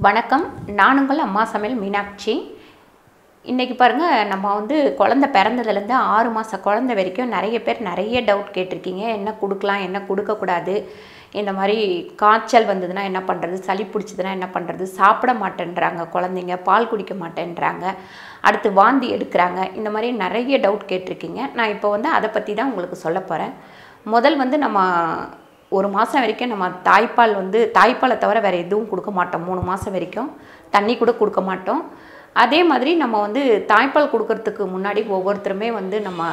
வணக்கம். நான் உங்கள் அம்மா சமையல் மீனாட்சி. இன்றைக்கி பாருங்கள், நம்ம குழந்தை பிறந்ததுலேருந்து 6 மாத குழந்தை வரைக்கும் நிறைய பேர் நிறைய டவுட் கேட்டிருக்கீங்க. என்ன கொடுக்கலாம், என்ன கொடுக்கக்கூடாது, இந்த மாதிரி காய்ச்சல் வந்ததுன்னா என்ன பண்ணுறது, சளி பிடிச்சதுன்னா என்ன பண்ணுறது, சாப்பிட மாட்டேன்றாங்க குழந்தைங்க, பால் குடிக்க மாட்டேன்றாங்க, அடுத்து வாந்தி எடுக்கிறாங்க, இந்த மாதிரி நிறைய டவுட் கேட்டிருக்கீங்க. நான் இப்போ அதை பற்றி தான் உங்களுக்கு சொல்ல போகிறேன். முதல் நம்ம 1 மாதம் வரைக்கும் நம்ம தாய்ப்பாலை தவிர வேறு எதுவும் கொடுக்க மாட்டோம். 3 மாதம் வரைக்கும் தண்ணி கூட கொடுக்க மாட்டோம். அதே மாதிரி நம்ம தாய்ப்பால் கொடுக்கறதுக்கு முன்னாடி ஒவ்வொருத்தருமே நம்ம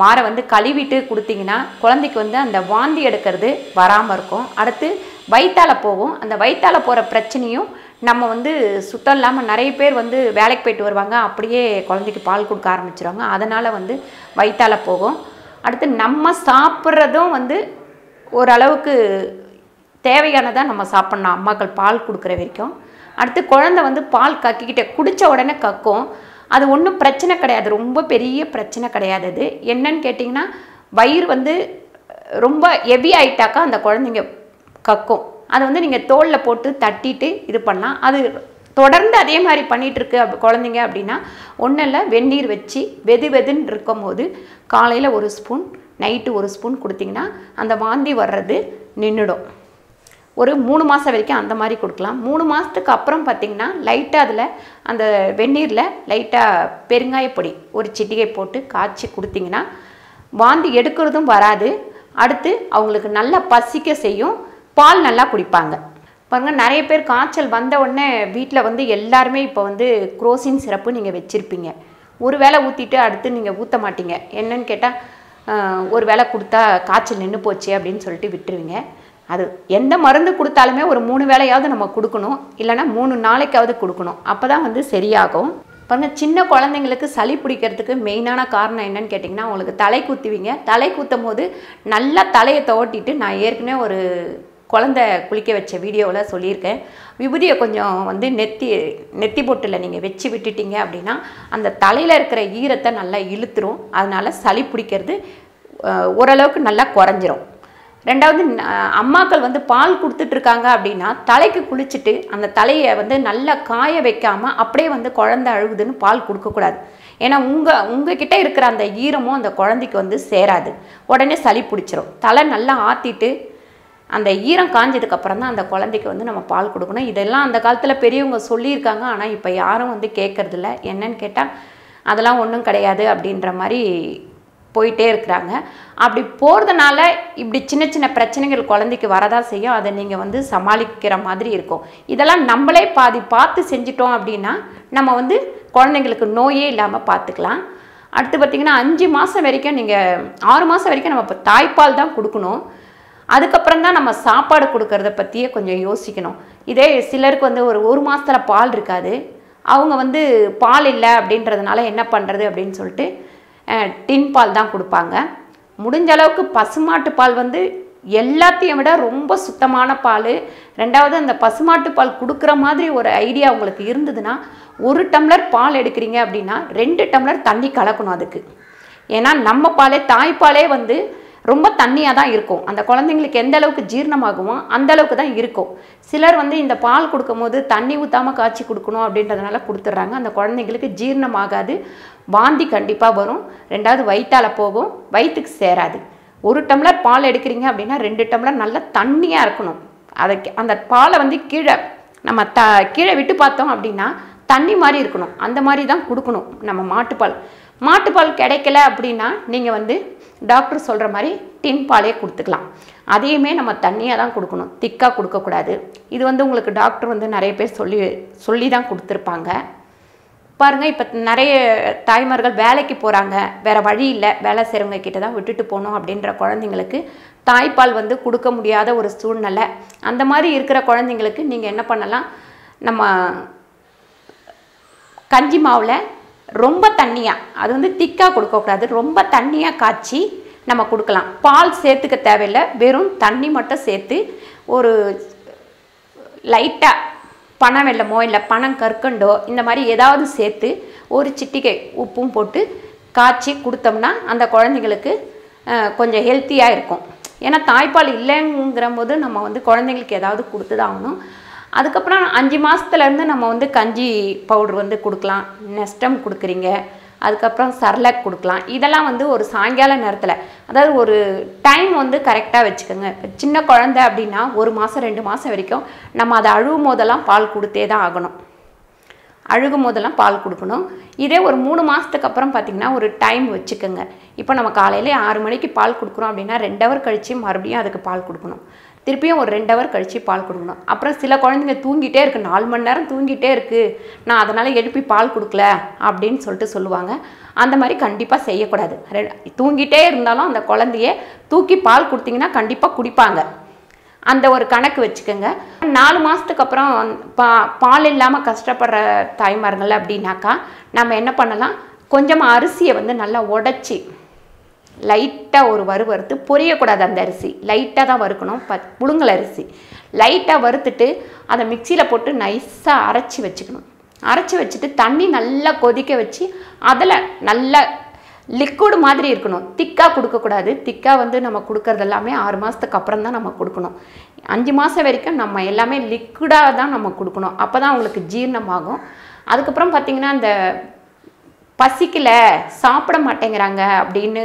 மாரை கழுவிட்டு கொடுத்தீங்கன்னா குழந்தைக்கு அந்த வாந்தி எடுக்கிறது வராமல் இருக்கும். அடுத்து வயிற்றால் போகும். அந்த வயிற்றால் போகிற பிரச்சனையும் நம்ம சுத்தம் இல்லாமல் நிறைய பேர் வேலைக்கு போயிட்டு வருவாங்க, அப்படியே குழந்தைக்கு பால் கொடுக்க ஆரம்பிச்சிருவாங்க. அதனால் வயிற்றால் போகும். அடுத்து நம்ம சாப்பிட்றதும் ஓரளவுக்கு தேவையானதாக நம்ம சாப்பிட்ணும், அம்மாக்கள் பால் கொடுக்குற வரைக்கும். அடுத்து குழந்தை பால் கக்கிக்கிட்டே குடித்த உடனே கக்கும். அது ஒன்றும் பிரச்சனை கிடையாது, ரொம்ப பெரிய பிரச்சனை கிடையாது. அது என்னன்னு கேட்டிங்கன்னா, வயிறு ரொம்ப ஹெவி ஆகிட்டாக்கா அந்த குழந்தைங்க கக்கும். அதை நீங்கள் தோலில் போட்டு தட்டிட்டு இது பண்ணலாம். அது தொடர்ந்து அதே மாதிரி பண்ணிகிட்ருக்கு குழந்தைங்க அப்படின்னா ஒன்றும் இல்லை, வெந்நீர் வச்சு வெதுன்னு இருக்கும் போது காலையில் 1 ஸ்பூன், நைட்டு 1 ஸ்பூன் கொடுத்திங்கன்னா அந்த வாந்தி வர்றது நின்றுடும். ஒரு 3 மாதம் வரைக்கும் அந்த மாதிரி கொடுக்கலாம். 3 மாதத்துக்கு அப்புறம் பார்த்திங்கன்னா லைட்டாக அதில் அந்த வெந்நீரில் லைட்டாக பெருங்காயப்பொடி 1 சிட்டிகை போட்டு காய்ச்சி கொடுத்திங்கன்னா வாந்தி எடுக்கிறதும் வராது. அடுத்து அவங்களுக்கு நல்லா பசிக்க செய்யும், பால் நல்லா குடிப்பாங்க. பாருங்கள், நிறைய பேர் காய்ச்சல் வந்த உடனே வீட்டில் எல்லாருமே இப்போ குரோசின் சிரப்பு நீங்கள் வச்சுருப்பீங்க. ஒரு வேளை ஊற்றிட்டு அடுத்து நீங்கள் ஊற்ற மாட்டீங்க. என்னன்னு கேட்டால் ஒரு வேளை கொடுத்தா காய்ச்சல் நின்று போச்சு அப்படின்னு சொல்லிட்டு விட்டுருவீங்க. அது எந்த மருந்து கொடுத்தாலுமே ஒரு 3 வேளையாவது நம்ம கொடுக்கணும், இல்லைனா 3 நாளைக்காவது கொடுக்கணும். அப்போ தான் சரியாகும். பாருங்கள், சின்ன குழந்தைங்களுக்கு சளி பிடிக்கிறதுக்கு மெயினான காரணம் என்னன்னு கேட்டிங்கன்னா, அவங்களுக்கு தலை குத்துவீங்க. தலை குத்தும் போது நல்லா தலையை துவட்டிட்டு, நான் ஏற்கனவே ஒரு குழந்தை குளிக்க வச்ச வீடியோவில் சொல்லியிருக்கேன், விபூதியை கொஞ்சம் நெத்தி பொட்டில் நீங்கள் வச்சு விட்டுட்டீங்க அப்படின்னா அந்த தலையில் இருக்கிற ஈரத்தை நல்லா இழுத்துரும். அதனால் சளி பிடிக்கிறது ஓரளவுக்கு நல்லா குறைஞ்சிரும். ரெண்டாவது, அம்மாக்கள் பால் கொடுத்துட்ருக்காங்க அப்படின்னா தலைக்கு குளிச்சுட்டு அந்த தலையை நல்லா காய வைக்காமல் அப்படியே குழந்தை அழுகுதுன்னு பால் கொடுக்கக்கூடாது. ஏன்னா உங்ககிட்ட இருக்கிற அந்த ஈரமும் அந்த குழந்தைக்கு சேராது, உடனே சளி பிடிச்சிரும். தலை நல்லா ஆற்றிட்டு அந்த ஈரம் காஞ்சதுக்கப்புறம் தான் அந்த குழந்தைக்கு நம்ம பால் கொடுக்கணும். இதெல்லாம் அந்த காலத்தில் பெரியவங்க சொல்லியிருக்காங்க. ஆனால் இப்போ யாரும் கேட்கறதில்ல. என்னன்னு கேட்டால் அதெல்லாம் ஒன்றும் கிடையாது அப்படின்ற மாதிரி போயிட்டே இருக்கிறாங்க. அப்படி போகிறதுனால இப்படி சின்ன பிரச்சனைகள் குழந்தைக்கு வரதான் செய்யும். அதை நீங்கள் சமாளிக்கிற மாதிரி இருக்கும். இதெல்லாம் நம்மளே பாதி பார்த்து செஞ்சிட்டோம் அப்படின்னா நம்ம குழந்தைங்களுக்கு நோயே இல்லாமல் பார்த்துக்கலாம். அடுத்து பார்த்திங்கன்னா 5 மாதம் வரைக்கும் நீங்கள் 6 மாதம் வரைக்கும் நம்ம இப்போ தாய்ப்பால் தான் கொடுக்கணும். அதுக்கப்புறம் தான் நம்ம சாப்பாடு கொடுக்கறத பற்றியே கொஞ்சம் யோசிக்கணும். இதே சிலருக்கு ஒரு மாதத்தில் பால் இருக்காது, அவங்க பால் இல்லை அப்படின்றதுனால என்ன பண்ணுறது அப்படின்னு சொல்லிட்டு டின் பால் தான் கொடுப்பாங்க. முடிஞ்ச அளவுக்கு பசுமாட்டு பால் எல்லாத்தையும் விட ரொம்ப சுத்தமான பால். ரெண்டாவது, அந்த பசுமாட்டு பால் கொடுக்குற மாதிரி ஒரு ஐடியா உங்களுக்கு இருந்ததுன்னா 1 டம்ளர் பால் எடுக்கிறீங்க அப்படின்னா 2 டம்ளர் தண்ணி கலக்கணும் அதுக்கு. ஏன்னா நம்ம பாலே தாய்ப்பாலே ரொம்ப தண்ணியாக தான் இருக்கும். அந்த குழந்தைங்களுக்கு எந்த அளவுக்கு ஜீரணமாகுமோ அந்த அளவுக்கு தான் இருக்கும். சிலர் இந்த பால் கொடுக்கும் போது தண்ணி ஊற்றாமல் காய்ச்சி கொடுக்கணும் அப்படின்றதுனால கொடுத்துட்றாங்க. அந்த குழந்தைங்களுக்கு ஜீரணமாகாது, வாந்தி கண்டிப்பாக வரும். ரெண்டாவது, வயிற்றால் போகும், வயிற்றுக்கு சேராது. 1 டம்ளர் பால் எடுக்கிறீங்க அப்படின்னா 2 டம்ளர் நல்லா தண்ணியாக இருக்கணும். அந்த பாலை கீழே நம்ம கீழே விட்டு பார்த்தோம் அப்படின்னா தண்ணி மாதிரி இருக்கணும். அந்த மாதிரி தான் கொடுக்கணும் நம்ம மாட்டுப்பால் கிடைக்கல அப்படின்னா நீங்கள் டாக்டர் சொல்கிற மாதிரி டின் பாலே கொடுத்துக்கலாம். அதையுமே நம்ம தண்ணியாக தான் கொடுக்கணும், திக்காக கொடுக்கக்கூடாது. இது உங்களுக்கு டாக்டர் நிறைய பேர் சொல்லி தான் கொடுத்துருப்பாங்க. பாருங்கள், இப்போ நிறைய தாய்மார்கள் வேலைக்கு போகிறாங்க, வேறு வழி இல்லை, வேலை செய்கிறவங்க கிட்ட தான் விட்டுட்டு போகணும் அப்படின்ற குழந்தைங்களுக்கு தாய்ப்பால் கொடுக்க முடியாத ஒரு சூழ்நிலை. அந்த மாதிரி இருக்கிற குழந்தைங்களுக்கு நீங்கள் என்ன பண்ணலாம், நம்ம கஞ்சி மாவில் ரொம்ப தண்ணியாக, அது திக்காக கொடுக்கக்கூடாது, ரொம்ப தண்ணியாக காய்ச்சி நம்ம கொடுக்கலாம். பால் சேர்த்துக்க தேவையில்லை, வெறும் தண்ணி மட்டும் சேர்த்து ஒரு லைட்டாக பனை வெல்லமோ இல்லை பனங்கற்கண்டோ இந்த மாதிரி ஏதாவது சேர்த்து 1 சிட்டிகை உப்பும் போட்டு காய்ச்சி கொடுத்தோம்னா அந்த குழந்தைங்களுக்கு கொஞ்சம் ஹெல்த்தியாக இருக்கும். ஏன்னா தாய்ப்பால் இல்லைங்கிற போது நம்ம குழந்தைங்களுக்கு ஏதாவது கொடுத்து தான் ஆகணும். அதுக்கப்புறம் 5 மாதத்துலேருந்து நம்ம வந்து கஞ்சி பவுடர் வந்து கொடுக்கலாம். நெஸ்டம் கொடுக்குறீங்க, அதுக்கப்புறம் சர்லாக் கொடுக்கலாம். இதெல்லாம் வந்து ஒரு சாயங்கால நேரத்தில், அதாவது ஒரு டைம் வந்து கரெக்டாக வச்சுக்கோங்க. சின்ன குழந்தை அப்படின்னா 1 மாதம் 2 மாதம் வரைக்கும் நம்ம அதை அழுகும் போதெல்லாம் பால் கொடுத்தே தான் ஆகணும். அழுகும் போதெல்லாம் பால் கொடுக்கணும். இதே ஒரு 3 மாதத்துக்கு அப்புறம் பார்த்திங்கன்னா ஒரு டைம் வச்சுக்கோங்க. இப்போ நம்ம காலையில் 6 மணிக்கு பால் கொடுக்குறோம் அப்படின்னா 2 ஹவர் கழித்து மறுபடியும் அதுக்கு பால் கொடுக்கணும். திருப்பியும் ஒரு 2 ஹவர் கழித்து பால் கொடுக்கணும். அப்புறம் சில குழந்தைங்க தூங்கிட்டே இருக்குது, 4 மணி நேரம் தூங்கிட்டே இருக்குது, நான் அதனால் எழுப்பி பால் கொடுக்கல அப்படின்னு சொல்லிட்டு சொல்லுவாங்க. அந்த மாதிரி கண்டிப்பாக செய்யக்கூடாது. தூங்கிட்டே இருந்தாலும் அந்த குழந்தைய தூக்கி பால் கொடுத்தீங்கன்னா கண்டிப்பாக குடிப்பாங்க. அந்த ஒரு கணக்கு வச்சுக்கோங்க. 4 மாதத்துக்கு அப்புறம் பால் இல்லாமல் கஷ்டப்படுற தாய்மார்கள் அப்படின்னாக்கா நம்ம என்ன பண்ணலாம், கொஞ்சமாக அரிசியை வந்து நல்லா உடச்சி லைட்டாக ஒரு வறுத்து பொரியக்கூடாது. அந்த அரிசி லைட்டாக தான் வறுக்கணும். புழுங்கல் அரிசி லைட்டாக வறுத்துட்டு அதை மிக்சியில் போட்டு நைஸாக அரைச்சி வச்சுக்கணும். அரைச்சி வச்சுட்டு தண்ணி நல்லா கொதிக்க வச்சு அதில் நல்லா லிக்விட் மாதிரி இருக்கணும். திக்காக கொடுக்கக்கூடாது. திக்காக வந்து நம்ம கொடுக்கறது எல்லாமே 6 மாதத்துக்கு அப்புறம் தான் நம்ம கொடுக்கணும். 5 மாதம் வரைக்கும் நம்ம எல்லாமே லிக்விடாக தான் நம்ம கொடுக்கணும். அப்போ தான் அவங்களுக்கு ஜீரணமாகும். அதுக்கப்புறம் பார்த்திங்கன்னா இந்த பசிக்கல சாப்பிட மாட்டேங்கிறாங்க அப்படின்னு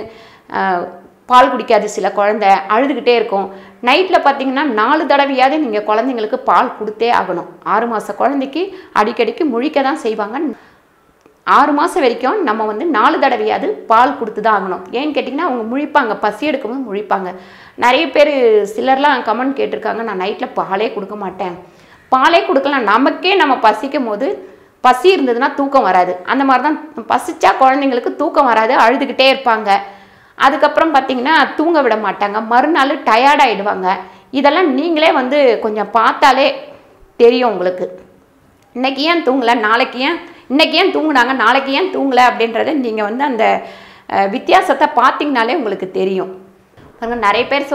பால் குடிக்காது சில குழந்தை, அழுதுகிட்டே இருக்கும். நைட்டில் பார்த்திங்கன்னா 4 தடவையாவது நீங்கள் குழந்தைங்களுக்கு பால் கொடுத்தே ஆகணும். 6 மாத குழந்தைக்கு அடிக்கடிக்கு முழிக்க தான் செய்வாங்க. 6 மாதம் வரைக்கும் நம்ம வந்து 4 தடவையாவது பால் கொடுத்து தான் ஆகணும். ஏன்னு கேட்டிங்கன்னா அவங்க முழிப்பாங்க, பசி எடுக்கும்போது முழிப்பாங்க. நிறைய பேர் சிலர்லாம் கமெண்ட் கேட்டிருக்காங்க, நான் நைட்டில் பாலே கொடுக்க மாட்டேன். பாலே கொடுக்கலாம், நமக்கே நம்ம பசிக்கும் போது பசி இருந்ததுன்னா தூக்கம் வராது. அந்த மாதிரி தான் பசிச்சா குழந்தைங்களுக்கு தூக்கம் வராது, அழுதுகிட்டே இருப்பாங்க. அதுக்கப்புறம் பார்த்திங்கன்னா தூங்க விட மாட்டாங்க, மறுநாள் டயர்டாகிடுவாங்க. இதெல்லாம் நீங்களே வந்து கொஞ்சம் பார்த்தாலே தெரியும் உங்களுக்கு. இன்றைக்கி ஏன் தூங்கலை, நாளைக்கு ஏன், இன்றைக்கி ஏன் தூங்குனாங்க, நாளைக்கு ஏன் தூங்கலை அப்படின்றத நீங்கள் வந்து அந்த வித்தியாசத்தை பார்த்திங்கனாலே உங்களுக்கு தெரியும். பாருங்கள், நிறைய பேர்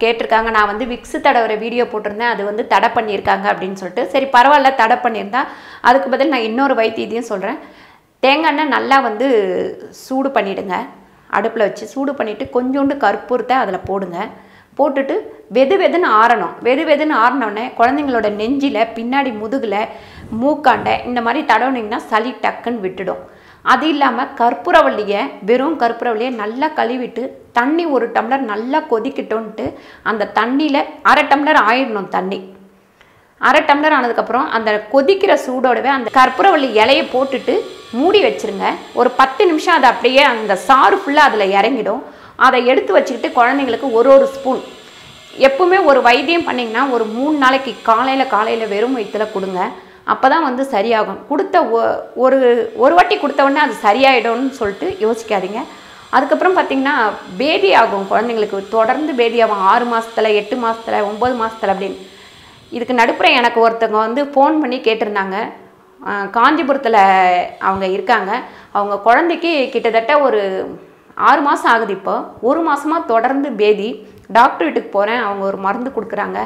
கேட்டிருக்காங்க, நான் வந்து விக்ஸு தடவுற வீடியோ போட்டிருந்தேன், அது வந்து தடை பண்ணியிருக்காங்க அப்படின்னு சொல்லிட்டு. சரி பரவாயில்ல, தடை பண்ணியிருந்தா அதுக்கு பதில் நான் இன்னொரு வைத்தியத்தையும் சொல்கிறேன். தேங்காய் எண்ணெய் நல்லா வந்து சூடு பண்ணிவிடுங்க. அடுப்பில் வச்சு சூடு பண்ணிவிட்டு கொஞ்சோண்டு கற்பூரத்தை அதில் போடுங்க. போட்டுட்டு வெதுன்னு ஆறணும். வெதுன்னு ஆறினோடனே குழந்தைங்களோட நெஞ்சில், பின்னாடி முதுகில், மூக்காண்டை இந்த மாதிரி தடவுனிங்கன்னா சளி டக்குன்னு விட்டுடும். அது இல்லாமல் கற்பூரவள்ளியை, வெறும் கற்பூரவள்ளியை நல்லா கழுவிட்டு தண்ணி 1 டம்ளர் நல்லா கொதிக்கிட்டோன்ட்டு அந்த தண்ணியில் 1/2 டம்ளர் ஆயிடணும். தண்ணி 1/2 டம்ளர் ஆனதுக்கப்புறம் அந்த கொதிக்கிற சூடோடவே அந்த கற்பூரவள்ளி இலையை போட்டுட்டு மூடி வச்சுருங்க. ஒரு 10 நிமிஷம் அதை அப்படியே அந்த சாறு ஃபுல்லாக அதில் இறங்கிடும். அதை எடுத்து வச்சுக்கிட்டு குழந்தைங்களுக்கு ஒரு ஸ்பூன் எப்பவுமே ஒரு வைத்தியம் பண்ணிங்கன்னா ஒரு 3 நாளைக்கு காலையில் வெறும் வயிற்றில் கொடுங்க. அப்போ தான் வந்து சரியாகும். கொடுத்த ஒரு வாட்டி கொடுத்த உடனே அது சரியாயிடும்னு சொல்லிட்டு யோசிக்காதீங்க. அதுக்கப்புறம் பார்த்திங்கன்னா பேதி ஆகும் குழந்தைங்களுக்கு, தொடர்ந்து பேதி ஆகும் 6 மாதத்தில், 8 மாதத்தில், 9 மாதத்தில் அப்படின்னு. இதுக்கு நடுப்புற எனக்கு ஒருத்தவங்க வந்து ஃபோன் பண்ணி கேட்டிருந்தாங்க. காஞ்சிபுரத்தில் அவங்க இருக்காங்க. அவங்க குழந்தைக்கு கிட்டத்தட்ட ஒரு 6 மாதம் ஆகுது. இப்போ 1 மாதமாக தொடர்ந்து பேதி. டாக்டர் வீட்டுக்கு போகிறேன், அவங்க ஒரு மருந்து கொடுக்குறாங்க,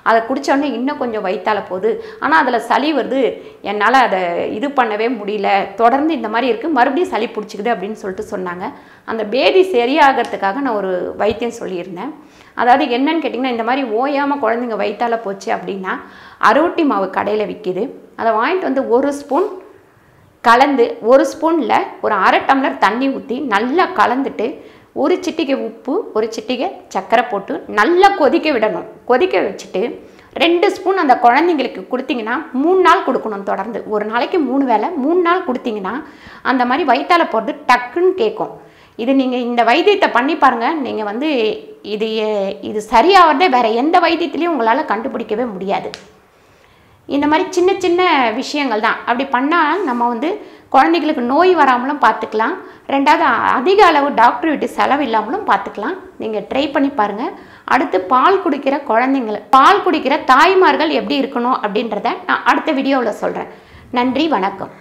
அதை குடித்தோடனே இன்னும் கொஞ்சம் வயிற்றால போகுது, ஆனால் அதில் சளி வருது, என்னால் அதை இது பண்ணவே முடியல, தொடர்ந்து இந்த மாதிரி இருக்குது, மறுபடியும் சளி பிடிச்சிக்குது அப்படின்னு சொல்லிட்டு சொன்னாங்க. அந்த பேதி சரியாகிறதுக்காக நான் ஒரு வைத்தியம் சொல்லியிருந்தேன். அதாவது என்னன்னு கேட்டிங்கன்னா, இந்த மாதிரி ஓயாமல் குழந்தைங்க வயிற்றால போச்சு அப்படின்னா அரோட்டி மாவு கடையில் விற்கிது. அதை வாங்கிட்டு வந்து 1 ஸ்பூன் கலந்து, 1 ஸ்பூனில் ஒரு 1/2 டம்ளர் தண்ணி ஊற்றி நல்லா கலந்துட்டு 1 சிட்டிகை உப்பு, 1 சிட்டிகை சர்க்கரை போட்டு நல்லா கொதிக்க விடணும். கொதிக்க வச்சுட்டு 2 ஸ்பூன் அந்த குழந்தைங்களுக்கு கொடுத்தீங்கன்னா 3 நாள் கொடுக்கணும் தொடர்ந்து. ஒரு நாளைக்கு 3 வேளை 3 நாள் கொடுத்தீங்கன்னா அந்த மாதிரி வயிற்றால போகிறது டக்குன்னு கேட்கும். இது நீங்கள் இந்த வைத்தியத்தை பண்ணி பாருங்கள். நீங்கள் வந்து இது சரியாகிறதே வேறு எந்த வைத்தியத்துலேயும் உங்களால் கண்டுபிடிக்கவே முடியாது. இந்த மாதிரி சின்ன சின்ன விஷயங்கள் தான். அப்படி பண்ணால் நம்ம வந்து குழந்தைங்களுக்கு நோய் வராமலும் பார்த்துக்கலாம். 2வது அதிக அளவு டாக்டர் வீட்டு செலவு இல்லாமலும் பார்த்துக்கலாம். நீங்கள் ட்ரை பண்ணி பாருங்கள். அடுத்து பால் குடிக்கிற தாய்மார்கள் எப்படி இருக்கணும் அப்படின்றத நான் அடுத்த வீடியோவில் சொல்கிறேன். நன்றி, வணக்கம்.